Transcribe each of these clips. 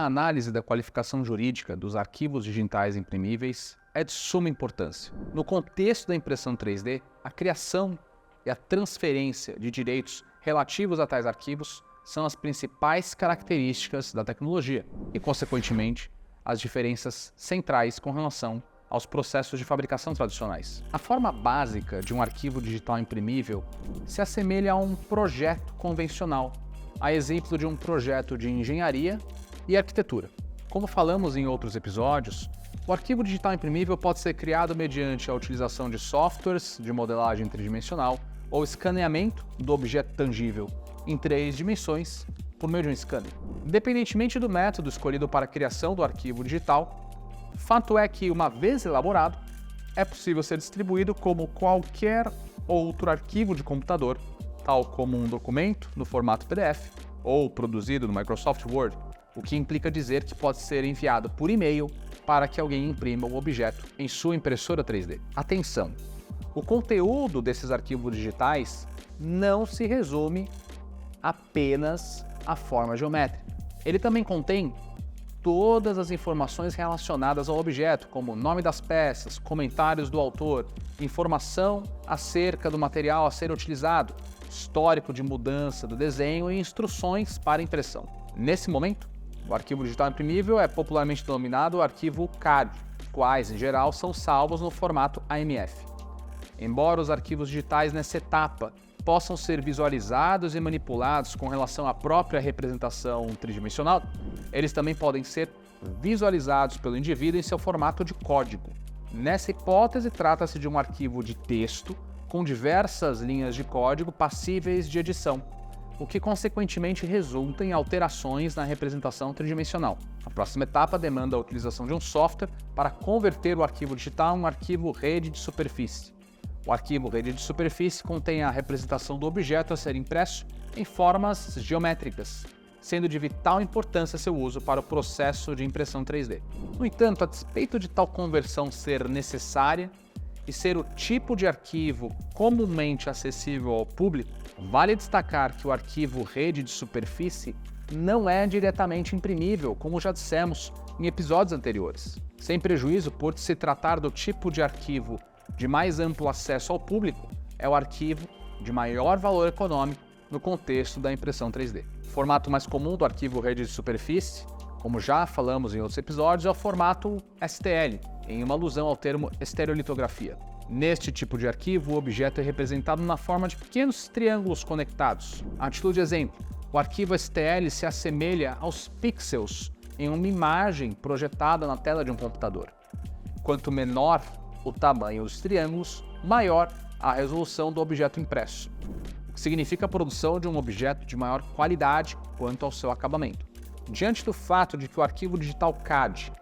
A análise da qualificação jurídica dos arquivos digitais imprimíveis é de suma importância. No contexto da impressão 3D, a criação e a transferência de direitos relativos a tais arquivos são as principais características da tecnologia e, consequentemente, as diferenças centrais com relação aos processos de fabricação tradicionais. A forma básica de um arquivo digital imprimível se assemelha a um projeto convencional, a exemplo de um projeto de engenharia e arquitetura. Como falamos em outros episódios, o arquivo digital imprimível pode ser criado mediante a utilização de softwares de modelagem tridimensional ou escaneamento do objeto tangível em 3 dimensões por meio de um scanner. Independentemente do método escolhido para a criação do arquivo digital, fato é que, uma vez elaborado, é possível ser distribuído como qualquer outro arquivo de computador, tal como um documento no formato PDF ou produzido no Microsoft Word, o que implica dizer que pode ser enviado por e-mail para que alguém imprima o objeto em sua impressora 3D. Atenção! O conteúdo desses arquivos digitais não se resume apenas à forma geométrica. Ele também contém todas as informações relacionadas ao objeto, como nome das peças, comentários do autor, informação acerca do material a ser utilizado, histórico de mudança do desenho e instruções para impressão. Nesse momento, o arquivo digital imprimível é popularmente denominado arquivo CAD, quais, em geral, são salvos no formato AMF. Embora os arquivos digitais nessa etapa possam ser visualizados e manipulados com relação à própria representação tridimensional, eles também podem ser visualizados pelo indivíduo em seu formato de código. Nessa hipótese, trata-se de um arquivo de texto com diversas linhas de código passíveis de edição, o que consequentemente resulta em alterações na representação tridimensional. A próxima etapa demanda a utilização de um software para converter o arquivo digital em um arquivo rede de superfície. O arquivo rede de superfície contém a representação do objeto a ser impresso em formas geométricas, sendo de vital importância seu uso para o processo de impressão 3D. No entanto, a despeito de tal conversão ser necessária e ser o tipo de arquivo comumente acessível ao público, vale destacar que o arquivo rede de superfície não é diretamente imprimível, como já dissemos em episódios anteriores. Sem prejuízo, por se tratar do tipo de arquivo de mais amplo acesso ao público, é o arquivo de maior valor econômico no contexto da impressão 3D. O formato mais comum do arquivo rede de superfície, como já falamos em outros episódios, é o formato STL, em uma alusão ao termo estereolitografia. Neste tipo de arquivo, o objeto é representado na forma de pequenos triângulos conectados. A título de exemplo, o arquivo STL se assemelha aos pixels em uma imagem projetada na tela de um computador. Quanto menor o tamanho dos triângulos, maior a resolução do objeto impresso, o que significa a produção de um objeto de maior qualidade quanto ao seu acabamento. Diante do fato de que o arquivo digital CAD,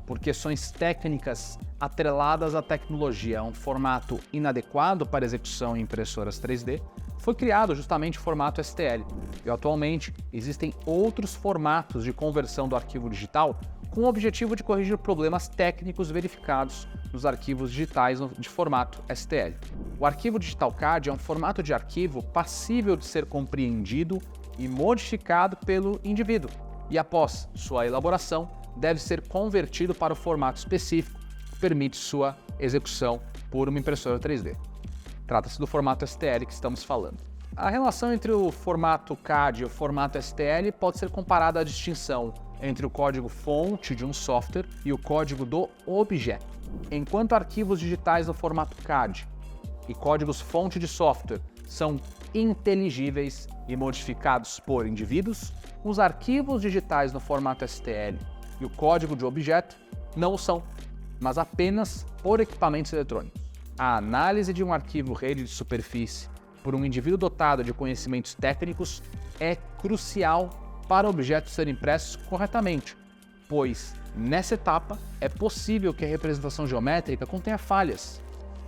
por questões técnicas atreladas à tecnologia, é um formato inadequado para execução em impressoras 3D, foi criado justamente o formato STL. E atualmente existem outros formatos de conversão do arquivo digital com o objetivo de corrigir problemas técnicos verificados nos arquivos digitais de formato STL. O arquivo digital CAD é um formato de arquivo passível de ser compreendido e modificado pelo indivíduo, e após sua elaboração, deve ser convertido para o formato específico que permite sua execução por uma impressora 3D. Trata-se do formato STL que estamos falando. A relação entre o formato CAD e o formato STL pode ser comparada à distinção entre o código-fonte de um software e o código do objeto. Enquanto arquivos digitais no formato CAD e códigos-fonte de software são inteligíveis e modificados por indivíduos, os arquivos digitais no formato STL e o código de objeto não o são, mas apenas por equipamentos eletrônicos. A análise de um arquivo rede de superfície por um indivíduo dotado de conhecimentos técnicos é crucial para o objeto ser impresso corretamente, pois nessa etapa é possível que a representação geométrica contenha falhas.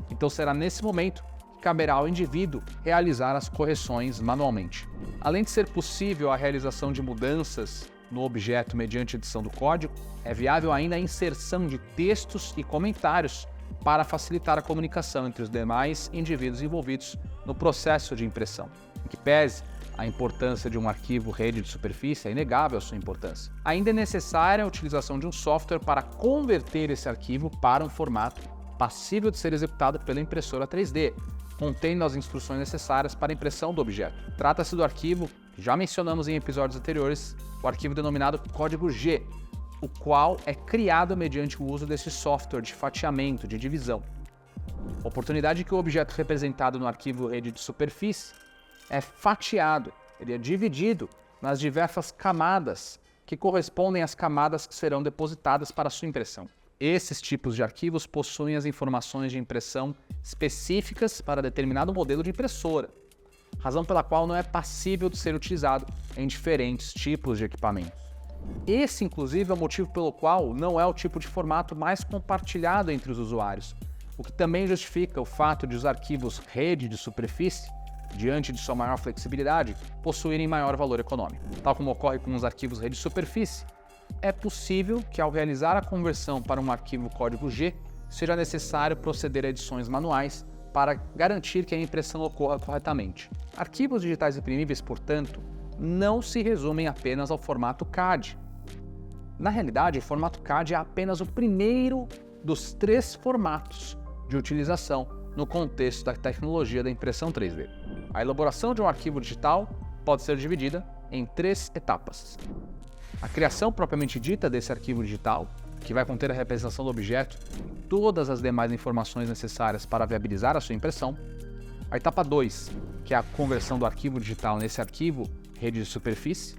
Então será nesse momento que caberá ao indivíduo realizar as correções manualmente. Além de ser possível a realização de mudanças no objeto mediante edição do código, é viável ainda a inserção de textos e comentários para facilitar a comunicação entre os demais indivíduos envolvidos no processo de impressão. Em que pese a importância de um arquivo rede de superfície, é inegável a sua importância. Ainda é necessária a utilização de um software para converter esse arquivo para um formato passível de ser executado pela impressora 3D, contendo as instruções necessárias para a impressão do objeto. Trata-se do arquivo que já mencionamos em episódios anteriores, o arquivo denominado código G, o qual é criado mediante o uso desse software de fatiamento, de divisão. A oportunidade que o objeto representado no arquivo rede de superfície é fatiado, ele é dividido nas diversas camadas que correspondem às camadas que serão depositadas para sua impressão. Esses tipos de arquivos possuem as informações de impressão específicas para determinado modelo de impressora, razão pela qual não é passível de ser utilizado em diferentes tipos de equipamentos. Esse, inclusive, é o motivo pelo qual não é o tipo de formato mais compartilhado entre os usuários, o que também justifica o fato de os arquivos rede de superfície, diante de sua maior flexibilidade, possuírem maior valor econômico. Tal como ocorre com os arquivos rede de superfície, é possível que, ao realizar a conversão para um arquivo código G, seja necessário proceder a edições manuais para garantir que a impressão ocorra corretamente. Arquivos digitais imprimíveis, portanto, não se resumem apenas ao formato CAD. Na realidade, o formato CAD é apenas o primeiro dos 3 formatos de utilização no contexto da tecnologia da impressão 3D. A elaboração de um arquivo digital pode ser dividida em 3 etapas. A criação propriamente dita desse arquivo digital, que vai conter a representação do objeto e todas as demais informações necessárias para viabilizar a sua impressão. A etapa 2, que é a conversão do arquivo digital nesse arquivo rede de superfície.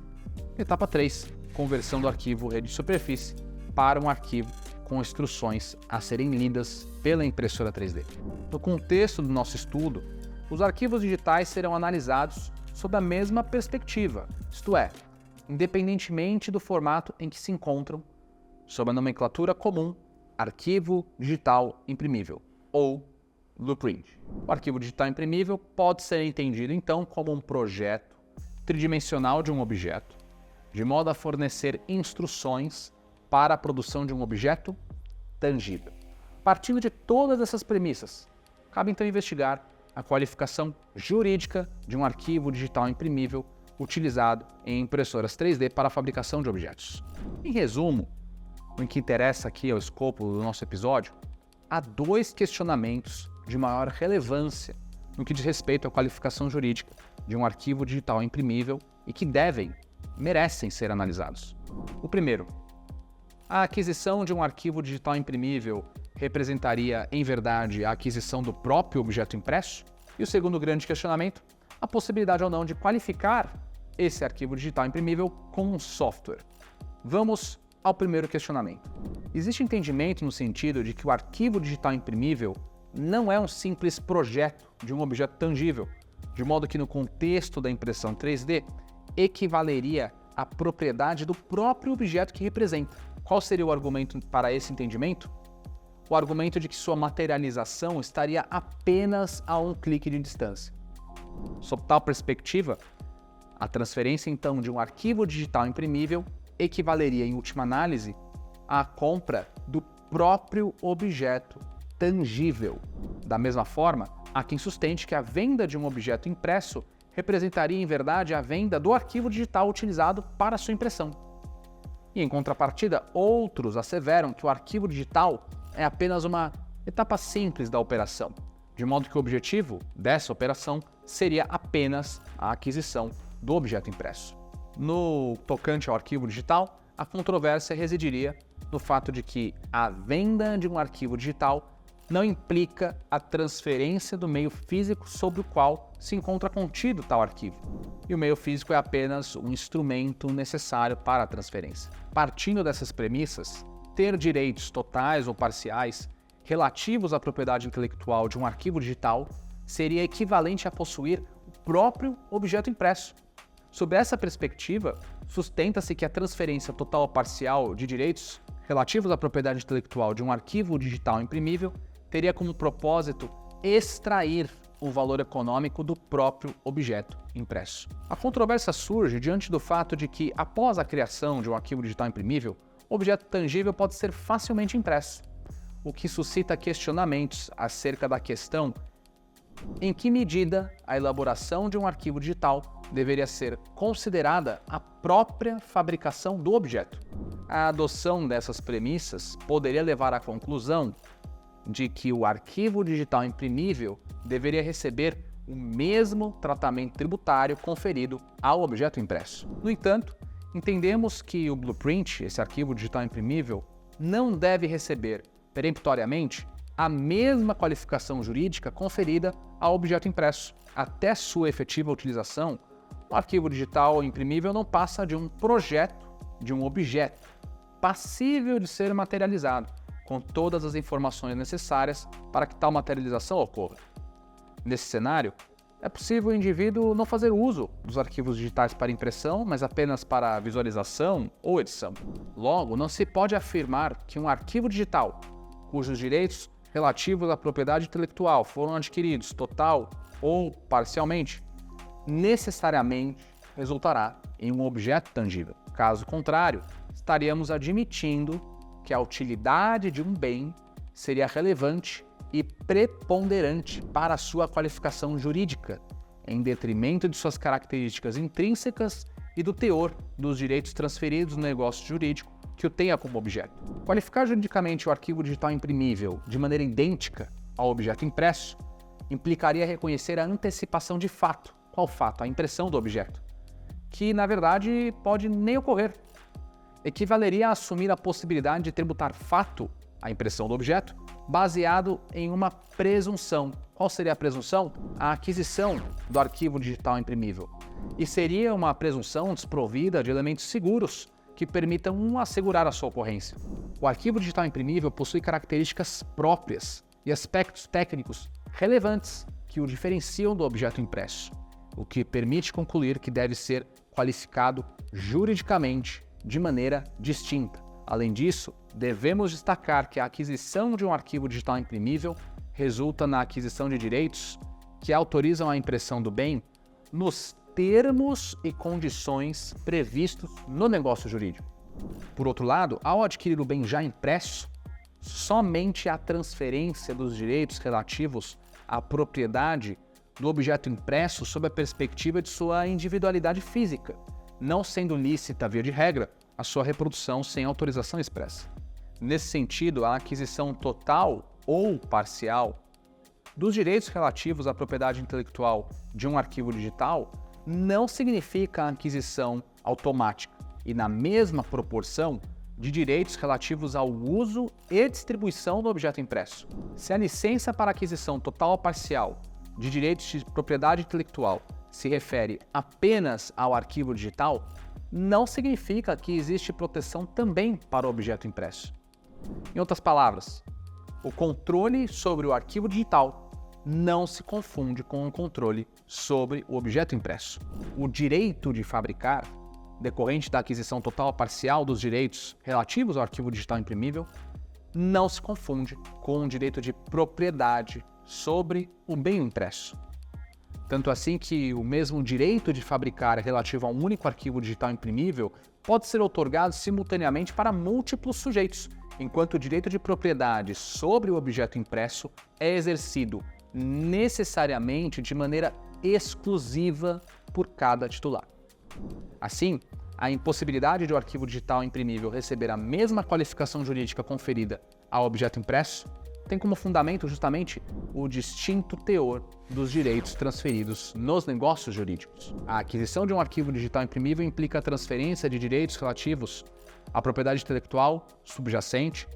E etapa 3, conversão do arquivo rede de superfície para um arquivo com instruções a serem lidas pela impressora 3D. No contexto do nosso estudo, os arquivos digitais serão analisados sob a mesma perspectiva, isto é, independentemente do formato em que se encontram, sob a nomenclatura comum arquivo digital imprimível, ou blueprint. O arquivo digital imprimível pode ser entendido então como um projeto tridimensional de um objeto, de modo a fornecer instruções para a produção de um objeto tangível. Partindo de todas essas premissas, cabe então investigar a qualificação jurídica de um arquivo digital imprimível utilizado em impressoras 3D para a fabricação de objetos. Em resumo, o que interessa aqui ao escopo do nosso episódio, há 2 questionamentos de maior relevância no que diz respeito à qualificação jurídica de um arquivo digital imprimível e que merecem ser analisados. O primeiro, a aquisição de um arquivo digital imprimível representaria, em verdade, a aquisição do próprio objeto impresso? E o segundo grande questionamento, a possibilidade ou não de qualificar esse arquivo digital imprimível com um software. Vamos ao primeiro questionamento. Existe entendimento no sentido de que o arquivo digital imprimível não é um simples projeto de um objeto tangível, de modo que no contexto da impressão 3D equivaleria à propriedade do próprio objeto que representa. Qual seria o argumento para esse entendimento? O argumento de que sua materialização estaria apenas a um clique de distância. Sob tal perspectiva, a transferência então de um arquivo digital imprimível equivaleria, em última análise, à compra do próprio objeto tangível. Da mesma forma, há quem sustente que a venda de um objeto impresso representaria, em verdade, a venda do arquivo digital utilizado para sua impressão. E, em contrapartida, outros asseveram que o arquivo digital é apenas uma etapa simples da operação, de modo que o objetivo dessa operação seria apenas a aquisição do objeto impresso. No tocante ao arquivo digital, a controvérsia residiria no fato de que a venda de um arquivo digital não implica a transferência do meio físico sobre o qual se encontra contido tal arquivo, e o meio físico é apenas um instrumento necessário para a transferência. Partindo dessas premissas, ter direitos totais ou parciais relativos à propriedade intelectual de um arquivo digital seria equivalente a possuir o próprio objeto impresso. Sob essa perspectiva, sustenta-se que a transferência total ou parcial de direitos relativos à propriedade intelectual de um arquivo digital imprimível teria como propósito extrair o valor econômico do próprio objeto impresso. A controvérsia surge diante do fato de que, após a criação de um arquivo digital imprimível, o objeto tangível pode ser facilmente impresso, o que suscita questionamentos acerca da questão Em que medida a elaboração de um arquivo digital deveria ser considerada a própria fabricação do objeto? A adoção dessas premissas poderia levar à conclusão de que o arquivo digital imprimível deveria receber o mesmo tratamento tributário conferido ao objeto impresso. No entanto, entendemos que o blueprint, esse arquivo digital imprimível, não deve receber peremptoriamente a mesma qualificação jurídica conferida ao objeto impresso. Até sua efetiva utilização, o arquivo digital imprimível não passa de um projeto, de um objeto, passível de ser materializado, com todas as informações necessárias para que tal materialização ocorra. Nesse cenário, é possível o indivíduo não fazer uso dos arquivos digitais para impressão, mas apenas para visualização ou edição. Logo, não se pode afirmar que um arquivo digital, cujos direitos relativos à propriedade intelectual foram adquiridos total ou parcialmente, necessariamente resultará em um objeto tangível. Caso contrário, estaríamos admitindo que a utilidade de um bem seria relevante e preponderante para a sua qualificação jurídica, em detrimento de suas características intrínsecas e do teor dos direitos transferidos no negócio jurídico que o tenha como objeto. Qualificar juridicamente o arquivo digital imprimível de maneira idêntica ao objeto impresso implicaria reconhecer a antecipação de fato. Qual fato? A impressão do objeto, que na verdade pode nem ocorrer. Equivaleria a assumir a possibilidade de tributar fato, a impressão do objeto, baseado em uma presunção. Qual seria a presunção? A aquisição do arquivo digital imprimível. E seria uma presunção desprovida de elementos seguros que permitam assegurar a sua ocorrência. O arquivo digital imprimível possui características próprias e aspectos técnicos relevantes que o diferenciam do objeto impresso, o que permite concluir que deve ser qualificado juridicamente de maneira distinta. Além disso, devemos destacar que a aquisição de um arquivo digital imprimível resulta na aquisição de direitos que autorizam a impressão do bem nos termos e condições previstos no negócio jurídico. Por outro lado, ao adquirir o bem já impresso, somente a transferência dos direitos relativos à propriedade do objeto impresso sob a perspectiva de sua individualidade física, não sendo lícita, via de regra, a sua reprodução sem autorização expressa. Nesse sentido, a aquisição total ou parcial dos direitos relativos à propriedade intelectual de um arquivo digital não significa a aquisição automática e na mesma proporção de direitos relativos ao uso e distribuição do objeto impresso. Se a licença para aquisição total ou parcial de direitos de propriedade intelectual se refere apenas ao arquivo digital, não significa que existe proteção também para o objeto impresso. Em outras palavras, o controle sobre o arquivo digital não se confunde com o controle sobre o objeto impresso. O direito de fabricar, decorrente da aquisição total ou parcial dos direitos relativos ao arquivo digital imprimível, não se confunde com o direito de propriedade sobre o bem impresso. Tanto assim que o mesmo direito de fabricar relativo a um único arquivo digital imprimível pode ser outorgado simultaneamente para múltiplos sujeitos, enquanto o direito de propriedade sobre o objeto impresso é exercido necessariamente de maneira exclusiva por cada titular. Assim, a impossibilidade de o arquivo digital imprimível receber a mesma qualificação jurídica conferida ao objeto impresso tem como fundamento justamente o distinto teor dos direitos transferidos nos negócios jurídicos. A aquisição de um arquivo digital imprimível implica a transferência de direitos relativos à propriedade intelectual subjacente,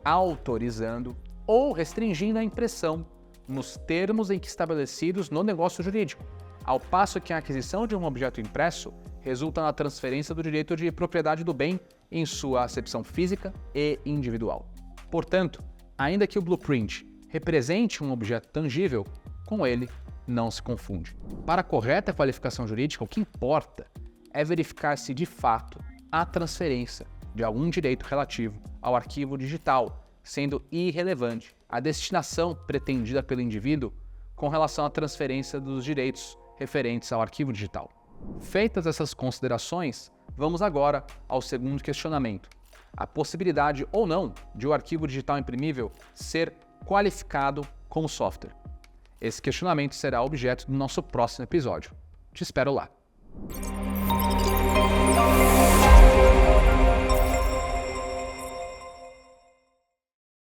autorizando ou restringindo a impressão nos termos em que estabelecidos no negócio jurídico, ao passo que a aquisição de um objeto impresso resulta na transferência do direito de propriedade do bem em sua acepção física e individual. Portanto, ainda que o blueprint represente um objeto tangível, com ele não se confunde. Para a correta qualificação jurídica, o que importa é verificar se de fato há transferência de algum direito relativo ao arquivo digital, sendo irrelevante a destinação pretendida pelo indivíduo com relação à transferência dos direitos referentes ao arquivo digital. Feitas essas considerações, vamos agora ao segundo questionamento: a possibilidade ou não de o arquivo digital imprimível ser qualificado como software. Esse questionamento será objeto do nosso próximo episódio. Te espero lá.